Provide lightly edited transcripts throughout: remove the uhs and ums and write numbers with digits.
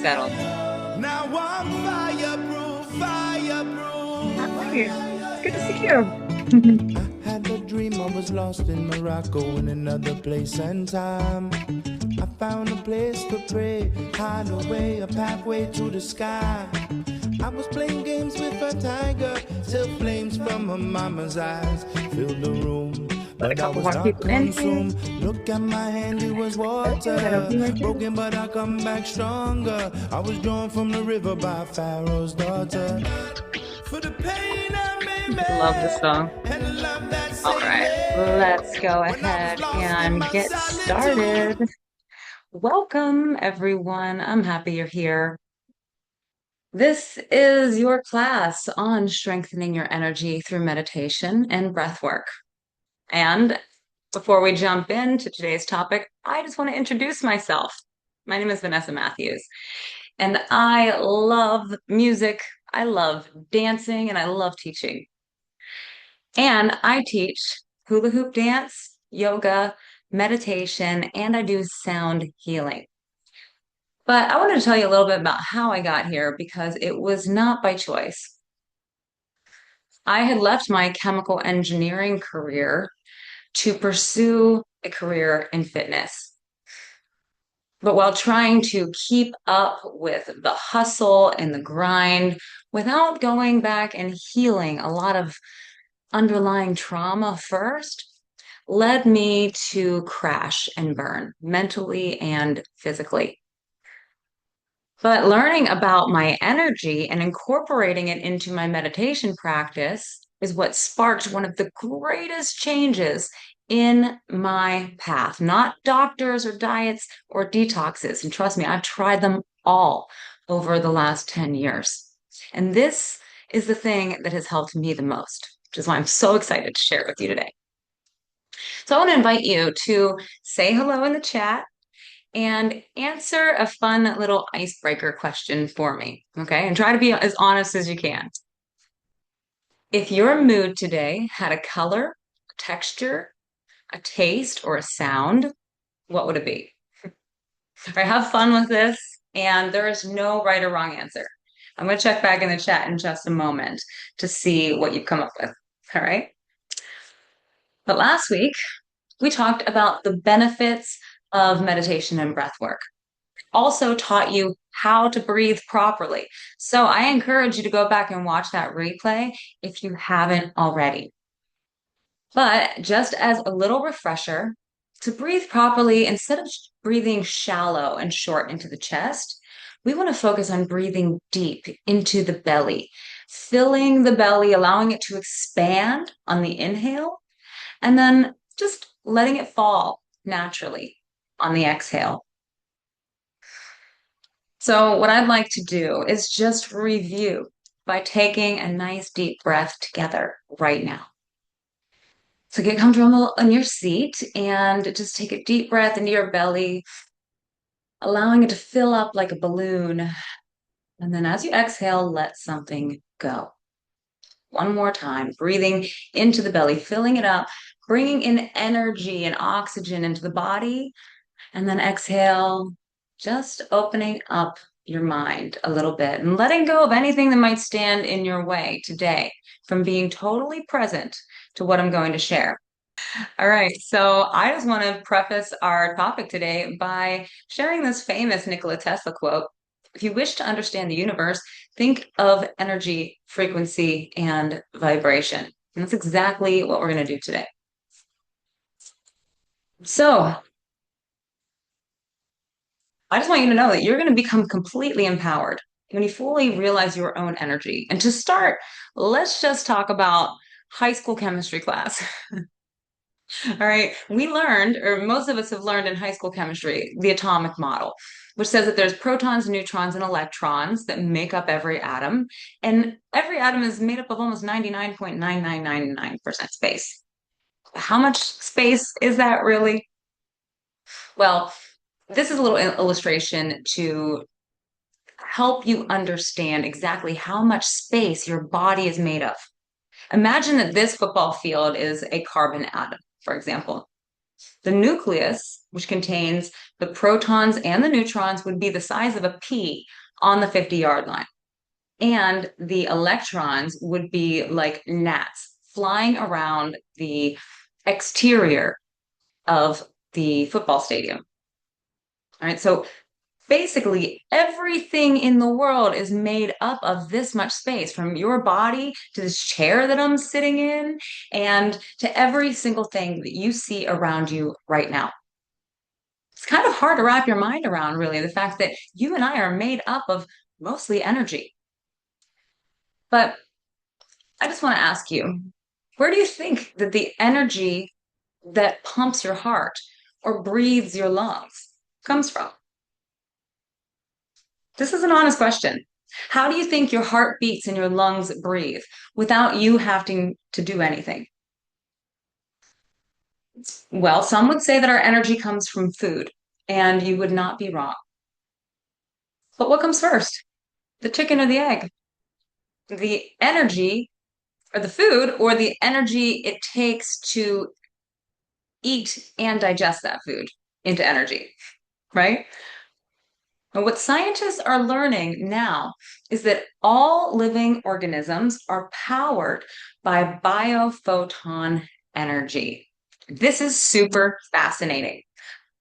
settled. Now I'm fireproof, Hi, fireproof. it's good to see you. I had a dream I was lost in Morocco in another place and time. I found a place to pray, hide away, a pathway to the sky. I was playing games with a tiger till flames from her mama's eyes filled the room. Let a But I couple was more not people in here. consumed. Look at my hand, it was Good. I hope water. you like it. Broken, but I come back stronger. I was drawn from the river by Pharaoh's daughter. For the pain I made I love this song. me, and the love that All saved right, let's me. go When I was ahead lost in and my get solitude. started. Welcome, everyone. I'm happy you're here. This is your class on strengthening your energy through meditation and breath work. And before we jump into today's topic, I just want to introduce myself. My name is Vanessa Matthews, and I love music, I love dancing, and I love teaching. And I teach hula hoop dance, yoga, meditation, and I do sound healing. But I wanted to tell you a little bit about how I got here because it was not by choice. I had left my chemical engineering career to pursue a career in fitness. But while trying to keep up with the hustle and the grind without going back and healing a lot of underlying trauma first, led me to crash and burn mentally and physically. But learning about my energy and incorporating it into my meditation practice is what sparked one of the greatest changes in my path. Not doctors or diets or detoxes. And trust me, I've tried them all over the last 10 years. And this is the thing that has helped me the most, which is why I'm so excited to share it with you today. So I want to invite you to say hello in the chat and answer a fun little icebreaker question for me. Okay. And try to be as honest as you can. If your mood today had a color, a texture, a taste, or a sound, what would it be? All right. Have fun with this. And there is no right or wrong answer. I'm going to check back in the chat in just a moment to see what you've come up with. All right. But last week, we talked about the benefits of meditation and breath work. Also taught you how to breathe properly. So I encourage you to go back and watch that replay if you haven't already. But just as a little refresher, to breathe properly, instead of breathing shallow and short into the chest, we want to focus on breathing deep into the belly, filling the belly, allowing it to expand on the inhale, and then just letting it fall naturally on the exhale. So, what I'd like to do is just review by taking a nice deep breath together right now. So, get comfortable in your seat and just take a deep breath into your belly, allowing it to fill up like a balloon. And then, as you exhale, let something go. One more time, breathing into the belly, filling it up, bringing in energy and oxygen into the body. And then exhale, just opening up your mind a little bit and letting go of anything that might stand in your way today from being totally present to what I'm going to share. All right, so I just want to preface our topic today by sharing this famous Nikola Tesla quote. If you wish to understand the universe, think of energy, frequency, and vibration. And that's exactly what we're going to do today. So, I just want you to know that you're going to become completely empowered when you fully realize your own energy. And to start, let's just talk about high school chemistry class. All right. We learned, or most of us have learned in high school chemistry, the atomic model, which says that there's protons, neutrons, and electrons that make up every atom. And every atom is made up of almost 99.9999% space. How much space is that really? Well, this is a little illustration to help you understand exactly how much space your body is made of. Imagine that this football field is a carbon atom, for example. The nucleus, which contains the protons and the neutrons, would be the size of a pea on the 50-yard line. And the electrons would be like gnats flying around the exterior of the football stadium. All right, so basically everything in the world is made up of this much space, from your body to this chair that I'm sitting in, and to every single thing that you see around you right now. It's kind of hard to wrap your mind around, really, the fact that you and I are made up of mostly energy. But I just want to ask you, where do you think that the energy that pumps your heart or breathes your lungs comes from? This is an honest question. How do you think your heart beats and your lungs breathe without you having to do anything? Well, some would say that our energy comes from food, and you would not be wrong. But what comes first? The chicken or the egg? The energy or the food, or the energy it takes to eat and digest that food into energy, right? And what scientists are learning now is that all living organisms are powered by biophoton energy. This is super fascinating.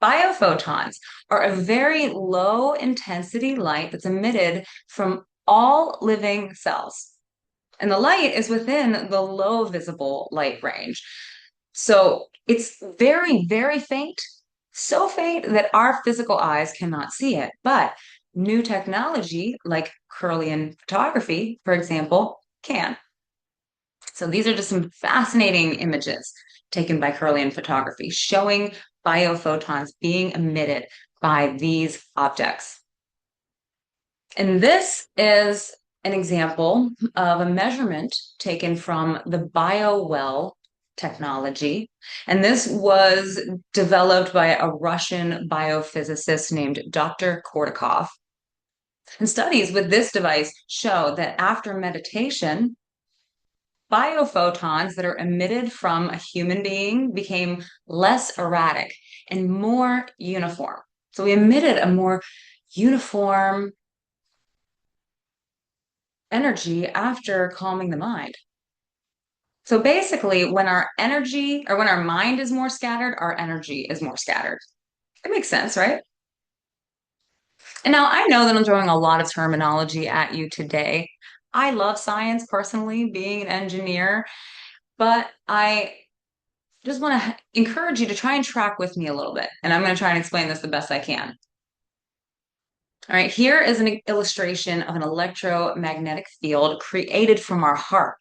Biophotons are a very low intensity light that's emitted from all living cells. And the light is within the low visible light range. So it's very, very faint, so faint that our physical eyes cannot see it. But new technology like Kirlian photography, for example, can. So these are just some fascinating images taken by Kirlian photography showing biophotons being emitted by these objects. And this is an example of a measurement taken from the BioWell technology. And this was developed by a Russian biophysicist named Dr. Kortikov. And studies with this device show that after meditation, biophotons that are emitted from a human being became less erratic and more uniform. So we emitted a more uniform energy after calming the mind. So basically, when our energy or when our mind is more scattered, our energy is more scattered. It makes sense, right? And now I know that I'm throwing a lot of terminology at you today. I love science personally, being an engineer, but I just want to encourage you to try and track with me a little bit. And I'm going to try and explain this the best I can. All right, here is an illustration of an electromagnetic field created from our heart.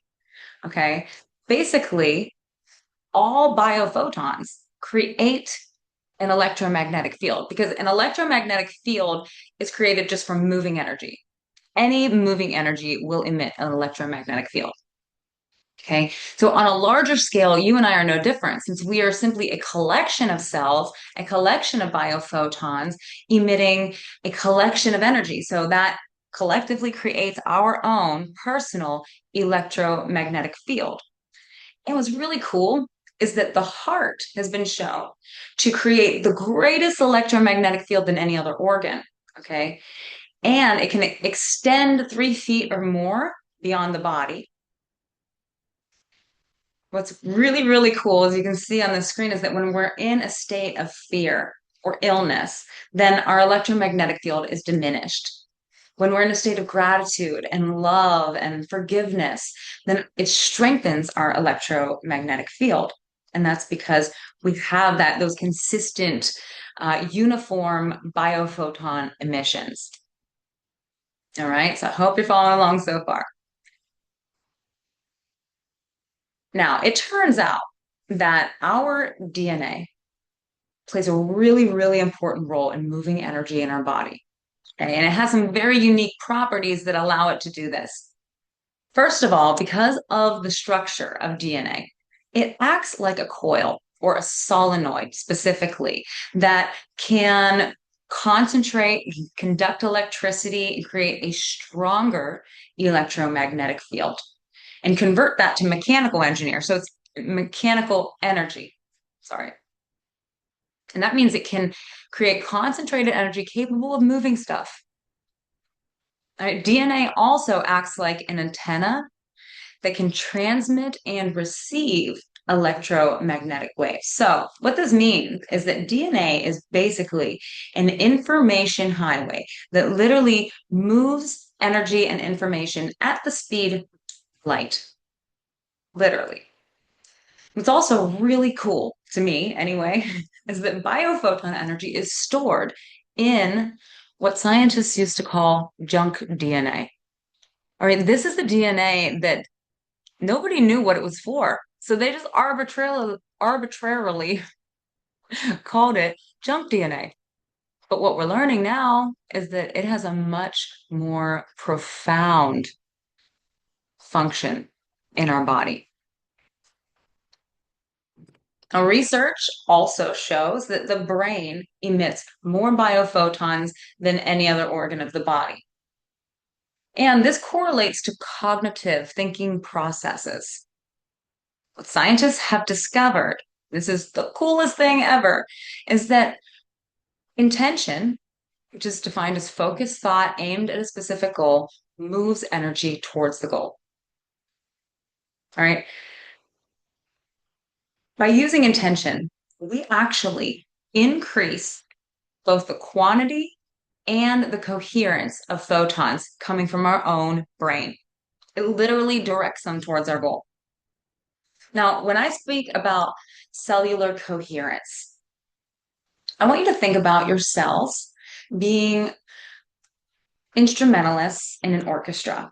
Okay, basically, all biophotons create an electromagnetic field because an electromagnetic field is created just from moving energy. Any moving energy will emit an electromagnetic field. Okay, so on a larger scale, you and I are no different since we are simply a collection of cells, a collection of biophotons emitting a collection of energy. So that collectively creates our own personal electromagnetic field. And what's really cool is that the heart has been shown to create the greatest electromagnetic field than any other organ. Okay, and it can extend 3 feet or more beyond the body. What's really, really cool, as you can see on the screen, is that when we're in a state of fear or illness, then our electromagnetic field is diminished. When we're in a state of gratitude and love and forgiveness, then it strengthens our electromagnetic field. And that's because we have those consistent, uniform biophoton emissions. All right, so I hope you're following along so far. Now, it turns out that our DNA plays a really, really important role in moving energy in our body. Okay? And it has some very unique properties that allow it to do this. First of all, because of the structure of DNA, it acts like a coil or a solenoid specifically that can concentrate, conduct electricity, and create a stronger electromagnetic field and convert that to mechanical engineer. So it's mechanical energy. Sorry. And that means it can create concentrated energy capable of moving stuff. All right, DNA also acts like an antenna that can transmit and receive electromagnetic waves. So, what this means is that DNA is basically an information highway that literally moves energy and information at the speed of light, literally. What's also really cool to me, anyway, is that biophoton energy is stored in what scientists used to call junk DNA. All right, this is the DNA that nobody knew what it was for. So they just arbitrarily called it junk DNA. But what we're learning now is that it has a much more profound function in our body. Now, research also shows that the brain emits more biophotons than any other organ of the body. And this correlates to cognitive thinking processes. What scientists have discovered, this is the coolest thing ever, is that intention, which is defined as focused thought aimed at a specific goal, moves energy towards the goal. All right. By using intention, we actually increase both the quantity and the coherence of photons coming from our own brain. It literally directs them towards our goal. Now, when I speak about cellular coherence, I want you to think about your cells being instrumentalists in an orchestra,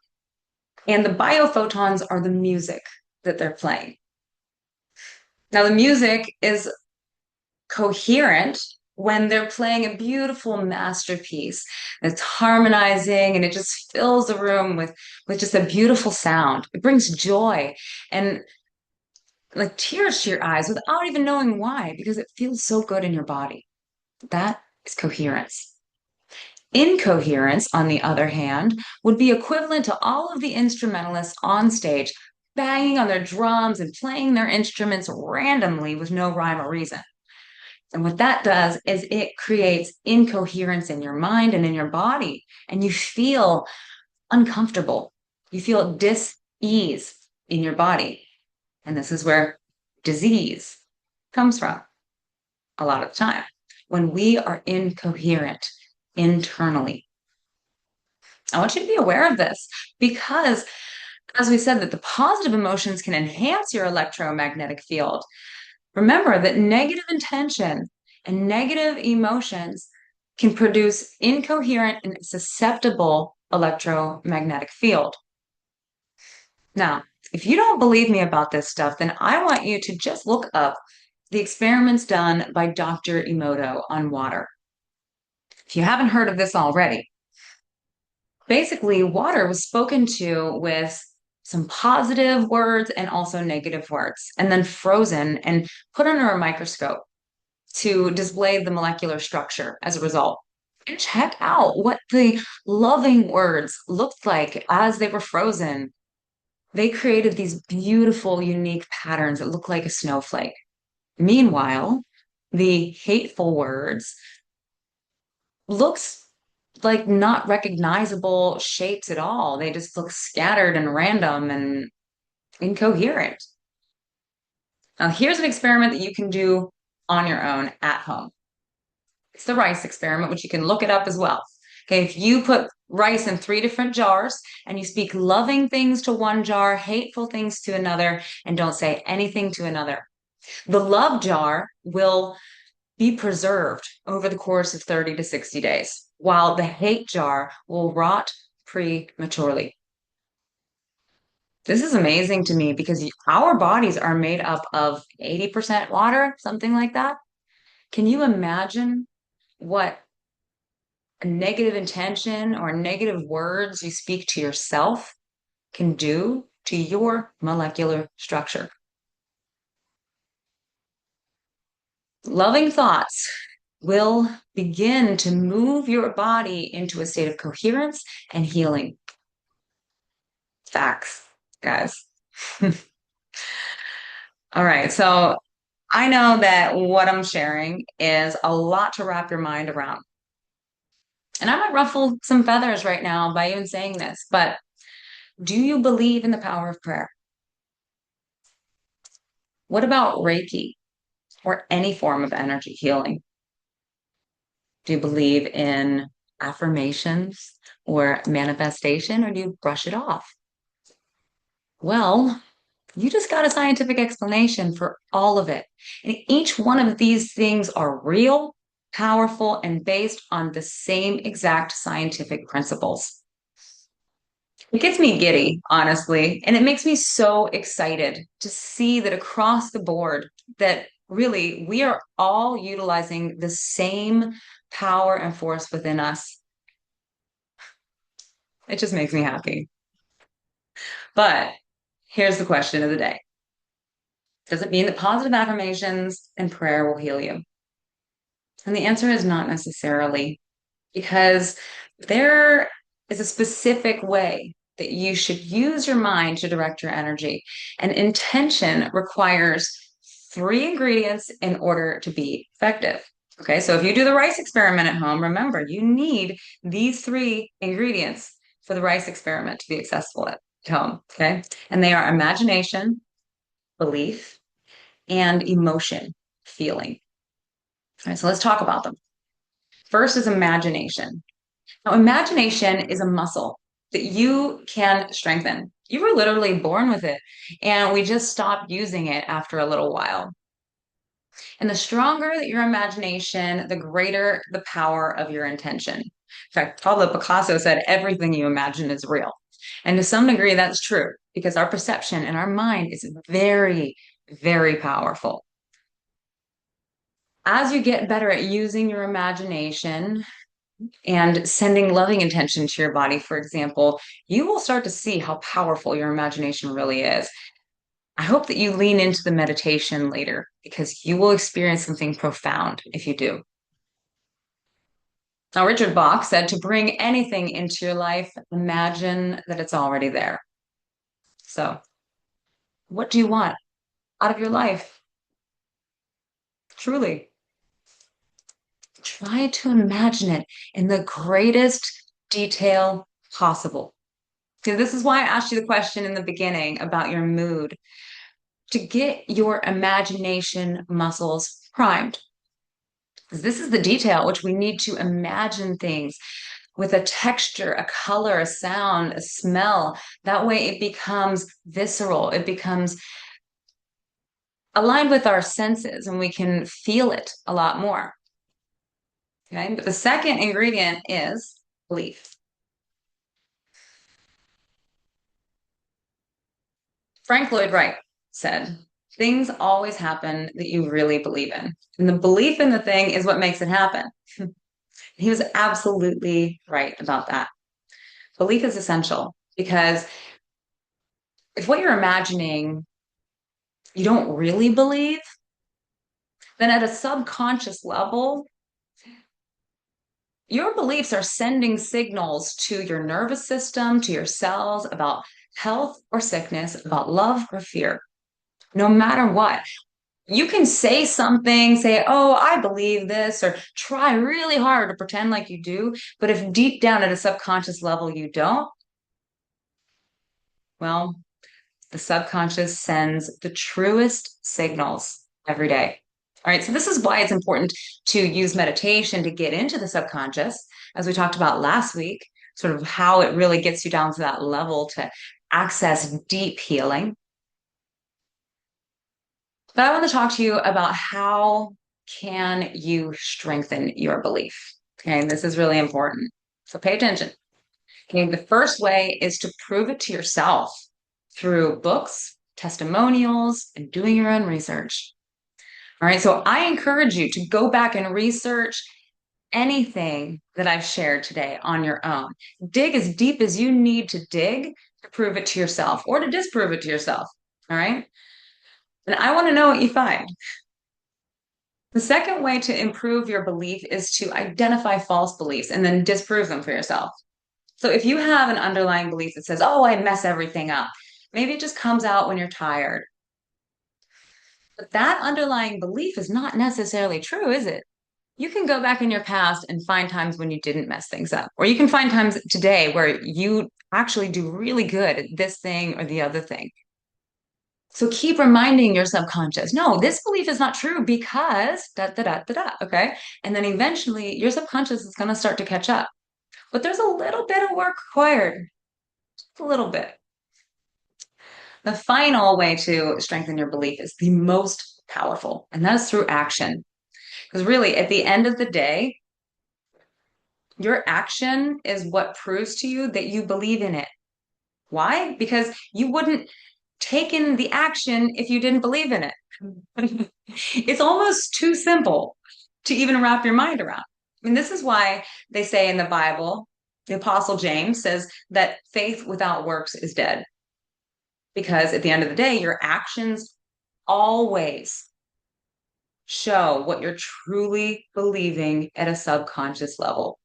and the biophotons are the music that they're playing. Now, the music is coherent when they're playing a beautiful masterpiece that's harmonizing and it just fills the room with just a beautiful sound. It brings joy and like tears to your eyes without even knowing why, because it feels so good in your body. That is coherence. Incoherence, on the other hand, would be equivalent to all of the instrumentalists on stage banging on their drums and playing their instruments randomly with no rhyme or reason. And what that does is it creates incoherence in your mind and in your body, and you feel uncomfortable. You feel dis-ease in your body. And this is where disease comes from a lot of the time when we are incoherent internally. I want you to be aware of this because, as we said, that the positive emotions can enhance your electromagnetic field. Remember that negative intention and negative emotions can produce incoherent and susceptible electromagnetic field. Now, if you don't believe me about this stuff, then I want you to just look up the experiments done by Dr. Emoto on water. If you haven't heard of this already, basically water was spoken to with some positive words and also negative words, and then frozen and put under a microscope to display the molecular structure as a result. And check out what the loving words looked like as they were frozen. They created these beautiful, unique patterns that look like a snowflake. Meanwhile, the hateful words looks like not recognizable shapes at all. They just look scattered and random and incoherent. Now, here's an experiment that you can do on your own at home. It's the rice experiment, which you can look it up as well. Okay, if you put rice in three different jars and you speak loving things to one jar, hateful things to another, and don't say anything to another, the love jar will be preserved over the course of 30 to 60 days, while the hate jar will rot prematurely. This is amazing to me because our bodies are made up of 80% water, something like that. Can you imagine what a negative intention or negative words you speak to yourself can do to your molecular structure? Loving thoughts will begin to move your body into a state of coherence and healing. Facts, guys. All right, so I know that what I'm sharing is a lot to wrap your mind around. And I might ruffle some feathers right now by even saying this, but do you believe in the power of prayer? What about Reiki or any form of energy healing? Do you believe in affirmations or manifestation, or do you brush it off? Well, you just got a scientific explanation for all of it. And each one of these things are real, powerful, and based on the same exact scientific principles. It gets me giddy, honestly, and it makes me so excited to see that across the board that really we are all utilizing the same power and force within us. It just makes me happy. But here's the question of the day. Does it mean that positive affirmations and prayer will heal you? And the answer is not necessarily, because there is a specific way that you should use your mind to direct your energy. And intention requires three ingredients in order to be effective. Okay, so if you do the rice experiment at home, remember you need these three ingredients for the rice experiment to be successful at home. Okay, and they are imagination, belief, and emotion, feeling. All right, so let's talk about them. First is imagination. Now, imagination is a muscle that you can strengthen. You were literally born with it, and we just stopped using it after a little while. And the stronger that your imagination, the greater the power of your intention. In fact, Pablo Picasso said, everything you imagine is real. And to some degree, that's true because our perception and our mind is very, very powerful. As you get better at using your imagination, and sending loving intention to your body, for example, you will start to see how powerful your imagination really is. I hope that you lean into the meditation later because you will experience something profound if you do. Now, Richard Bach said to bring anything into your life, imagine that it's already there. So, what do you want out of your life? Truly, try to imagine it in the greatest detail possible. So this is why I asked you the question in the beginning about your mood, to get your imagination muscles primed. Because this is the detail which we need to imagine things with a texture, a color, a sound, a smell. That way it becomes visceral, it becomes aligned with our senses, and we can feel it a lot more. Okay, but the second ingredient is belief. Frank Lloyd Wright said, things always happen that you really believe in. And the belief in the thing is what makes it happen. He was absolutely right about that. Belief is essential because if what you're imagining you don't really believe, then at a subconscious level, your beliefs are sending signals to your nervous system, to your cells about health or sickness, about love or fear, no matter what. You can say something, say, oh, I believe this, or try really hard to pretend like you do. But if deep down at a subconscious level you don't, well, the subconscious sends the truest signals every day. All right, so this is why it's important to use meditation to get into the subconscious, as we talked about last week, sort of how it really gets you down to that level to access deep healing. But I want to talk to you about how can you strengthen your belief. Okay, and this is really important. So pay attention. Okay, the first way is to prove it to yourself through books, testimonials, and doing your own research. All right, so I encourage you to go back and research anything that I've shared today on your own. Dig as deep as you need to dig to prove it to yourself or to disprove it to yourself. All right. And I want to know what you find. The second way to improve your belief is to identify false beliefs and then disprove them for yourself. So if you have an underlying belief that says, oh, I mess everything up, maybe it just comes out when you're tired. But that underlying belief is not necessarily true, is it? You can go back in your past and find times when you didn't mess things up, or you can find times today where you actually do really good at this thing or the other thing. So keep reminding your subconscious, no, this belief is not true because da da da da da. Okay. And then eventually your subconscious is going to start to catch up. But there's a little bit of work required, just a little bit. The final way to strengthen your belief is the most powerful, and that's through action. Because really, at the end of the day, your action is what proves to you that you believe in it. Why? Because you wouldn't take in the action if you didn't believe in it. It's almost too simple to even wrap your mind around. I mean, this is why they say in the Bible, the Apostle James says that faith without works is dead. Because at the end of the day, your actions always show what you're truly believing at a subconscious level.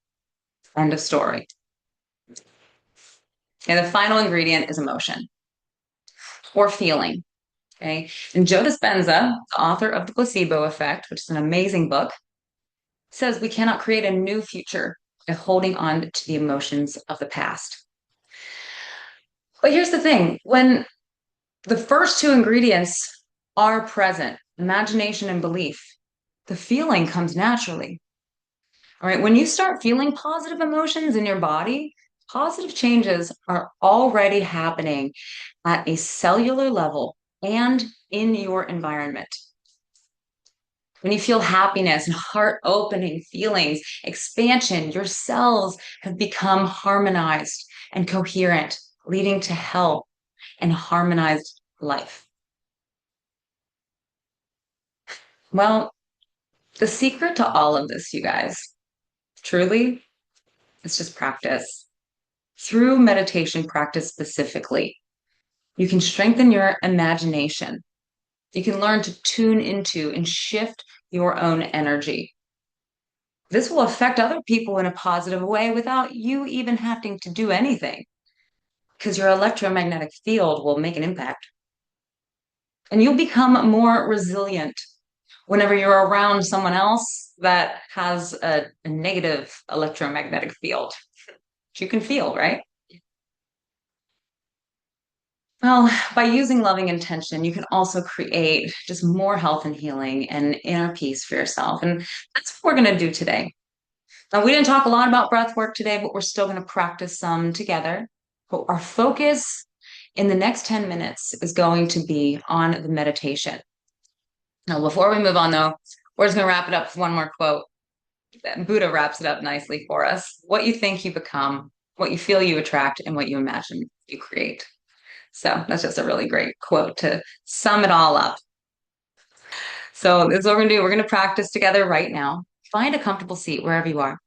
End of story. And the final ingredient is emotion or feeling. Okay. And Joe Dispenza, the author of The Placebo Effect, which is an amazing book, says we cannot create a new future by holding on to the emotions of the past. But here's the thing, when the first two ingredients are present, imagination and belief, the feeling comes naturally. All right. When you start feeling positive emotions in your body, positive changes are already happening at a cellular level and in your environment. When you feel happiness and heart opening feelings, expansion, your cells have become harmonized and coherent, leading to health and harmonized life. Well, the secret to all of this, you guys, truly, is just practice. Through meditation practice specifically, you can strengthen your imagination. You can learn to tune into and shift your own energy. This will affect other people in a positive way without you even having to do anything because your electromagnetic field will make an impact. And you'll become more resilient whenever you're around someone else that has a negative electromagnetic field. You can feel, right? Well, by using loving intention, you can also create just more health and healing and inner peace for yourself. And that's what we're going to do today. Now, we didn't talk a lot about breath work today, but we're still going to practice some together. But our focus in the next 10 minutes is going to be on the meditation. Now, before we move on, though, we're just going to wrap it up with one more quote. Buddha wraps it up nicely for us. What you think you become, what you feel you attract, and what you imagine you create. So that's just a really great quote to sum it all up. So this is what we're going to do. We're going to practice together right now. Find a comfortable seat wherever you are,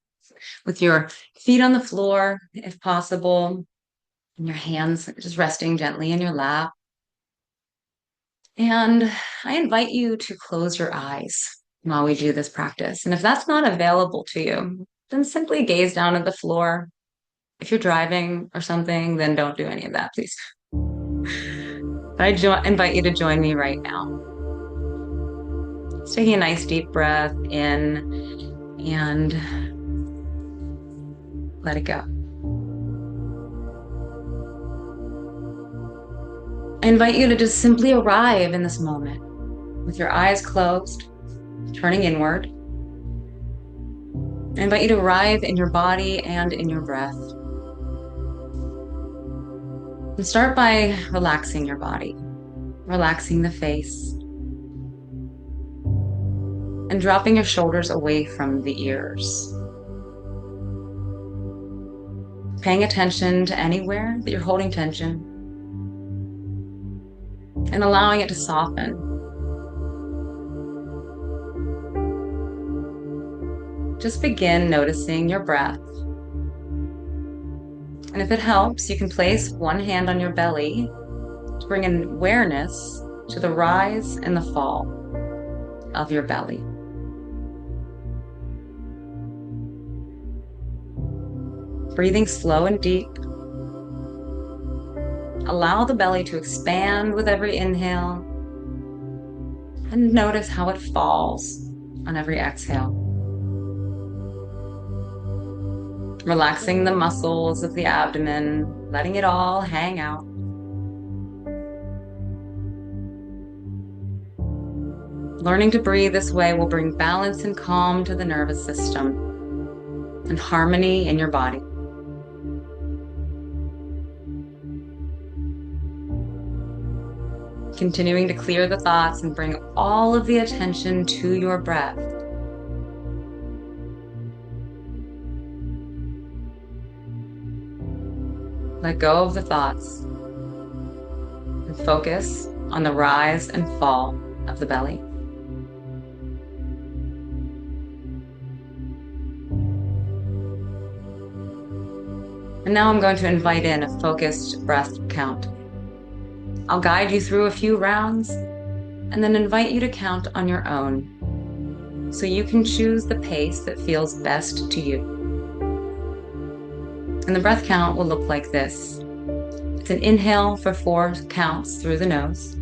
with your feet on the floor, if possible, and your hands just resting gently in your lap. And I invite you to close your eyes while we do this practice. And if that's not available to you, then simply gaze down at the floor. If you're driving or something, then don't do any of that, please. But invite you to join me right now. Just taking a nice deep breath in and let it go. I invite you to just simply arrive in this moment with your eyes closed, turning inward. I invite you to arrive in your body and in your breath. And start by relaxing your body, relaxing the face, and dropping your shoulders away from the ears. Paying attention to anywhere that you're holding tension and allowing it to soften. Just begin noticing your breath. And if it helps, you can place one hand on your belly to bring an awareness to the rise and the fall of your belly. Breathing slow and deep. Allow the belly to expand with every inhale and notice how it falls on every exhale. Relaxing the muscles of the abdomen, letting it all hang out. Learning to breathe this way will bring balance and calm to the nervous system and harmony in your body. Continuing to clear the thoughts and bring all of the attention to your breath. Let go of the thoughts and focus on the rise and fall of the belly. And now I'm going to invite in a focused breath count. I'll guide you through a few rounds and then invite you to count on your own, so you can choose the pace that feels best to you. And the breath count will look like this. It's an inhale for 4 counts through the nose,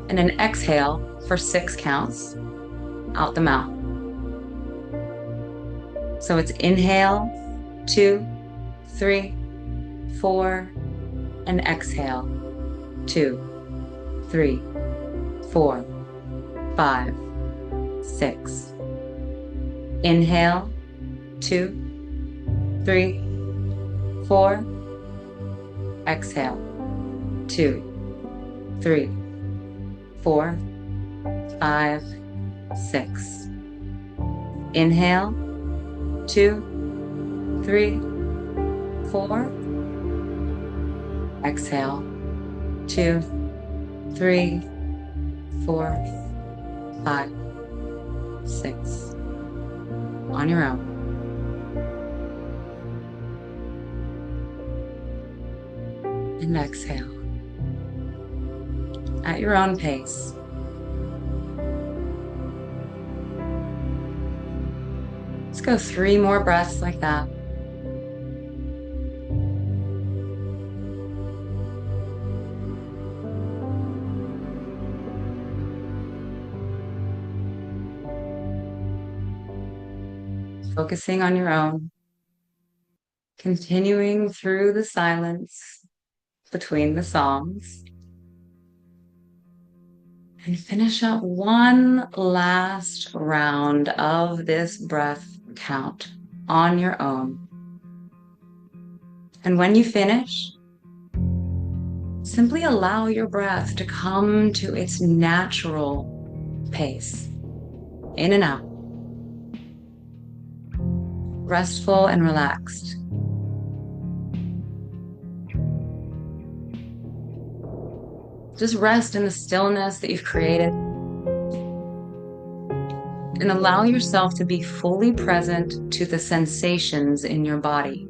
and an exhale for 6 counts out the mouth. So it's inhale, 2, 3, 4, and exhale, 2, 3, 4, 5, 6. Inhale, 2, 3, 4. Exhale, 2, 3, 4, 5, 6. Inhale, 2, 3, 4. Exhale, 2, 3, 4, 5, 6. On your own. And exhale at your own pace. Let's go 3 more breaths like that. Focusing on your own, continuing through the silence between the songs, and finish up one last round of this breath count on your own. And when you finish, simply allow your breath to come to its natural pace, in and out, restful and relaxed. Just rest in the stillness that you've created and allow yourself to be fully present to the sensations in your body.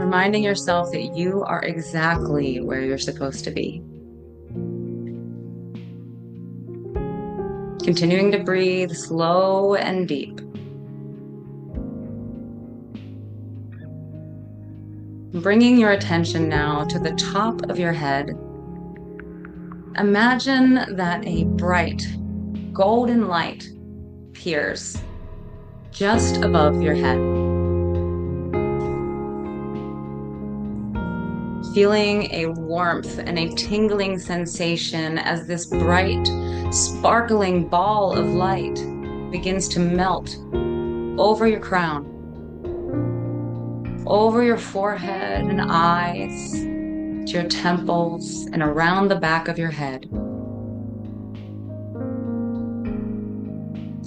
Reminding yourself that you are exactly where you're supposed to be. Continuing to breathe slow and deep. Bringing your attention now to the top of your head. Imagine that a bright golden light appears just above your head. Feeling a warmth and a tingling sensation as this bright, sparkling ball of light begins to melt over your crown, over your forehead and eyes, to your temples and around the back of your head.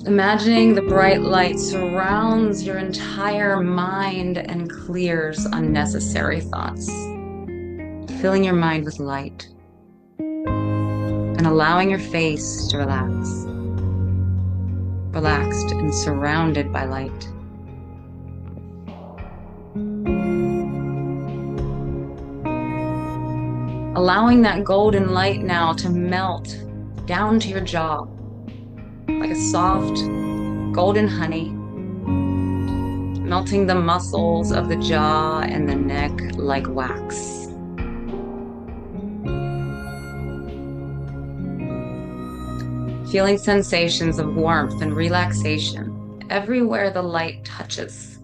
Imagining the bright light surrounds your entire mind and clears unnecessary thoughts, filling your mind with light and allowing your face to relax, relaxed and surrounded by light. Allowing that golden light now to melt down to your jaw like a soft golden honey, melting the muscles of the jaw and the neck like wax. feeling sensations of warmth and relaxation everywhere the light touches.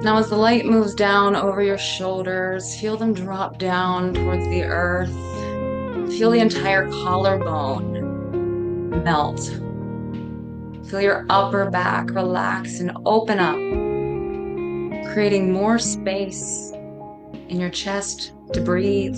Now, as the light moves down over your shoulders, feel them drop down towards the earth. Feel the entire collarbone melt. Feel your upper back relax and open up, creating more space in your chest to breathe.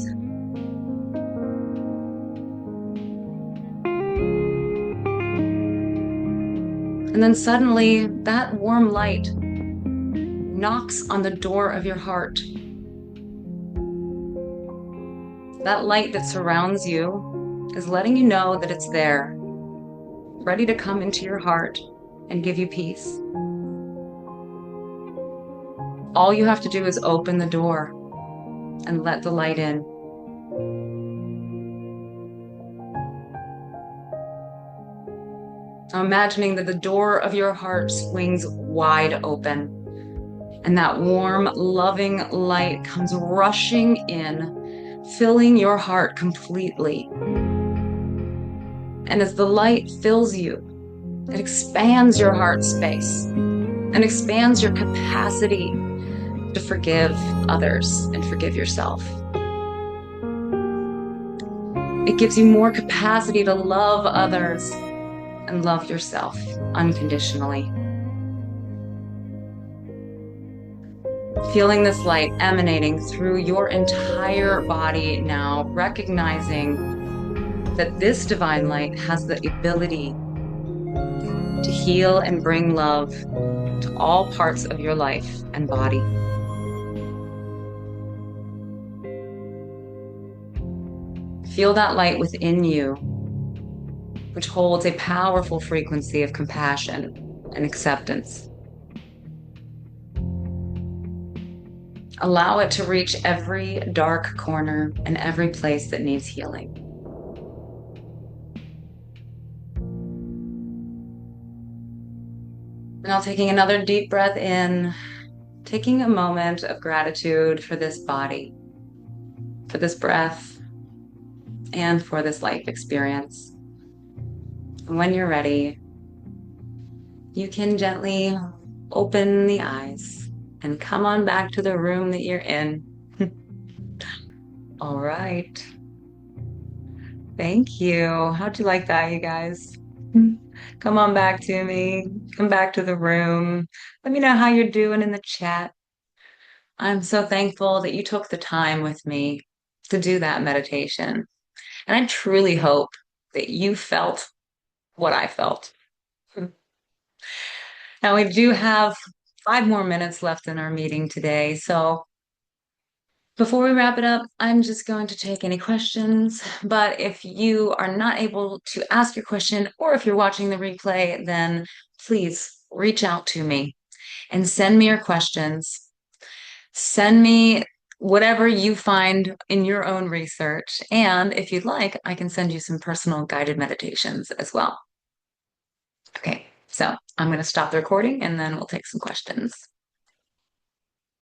And then suddenly, that warm light knocks on the door of your heart. That light that surrounds you is letting you know that it's there, ready to come into your heart and give you peace. All you have to do is open the door and let the light in. Now imagining that the door of your heart swings wide open and that warm, loving light comes rushing in, filling your heart completely. And as the light fills you, it expands your heart space and expands your capacity to forgive others and forgive yourself. It gives you more capacity to love others and love yourself unconditionally. Feeling this light emanating through your entire body now, recognizing that this divine light has the ability to heal and bring love to all parts of your life and body. Feel that light within you, which holds a powerful frequency of compassion and acceptance. Allow it to reach every dark corner and every place that needs healing. Now taking another deep breath in, taking a moment of gratitude for this body, for this breath, and for this life experience. And when you're ready, you can gently open the eyes and come on back to the room that you're in. All right. Thank you. How'd you like that, you guys? Come on back to me. Come back to the room. Let me know how you're doing in the chat. I'm so thankful that you took the time with me to do that meditation. And I truly hope that you felt what I felt. Now, we do have 5 more minutes left in our meeting today. So before we wrap it up, I'm just going to take any questions. But if you are not able to ask your question, or if you're watching the replay, then please reach out to me and send me your questions. Send me whatever you find in your own research. And if you'd like, I can send you some personal guided meditations as well. Okay, so I'm going to stop the recording and then we'll take some questions.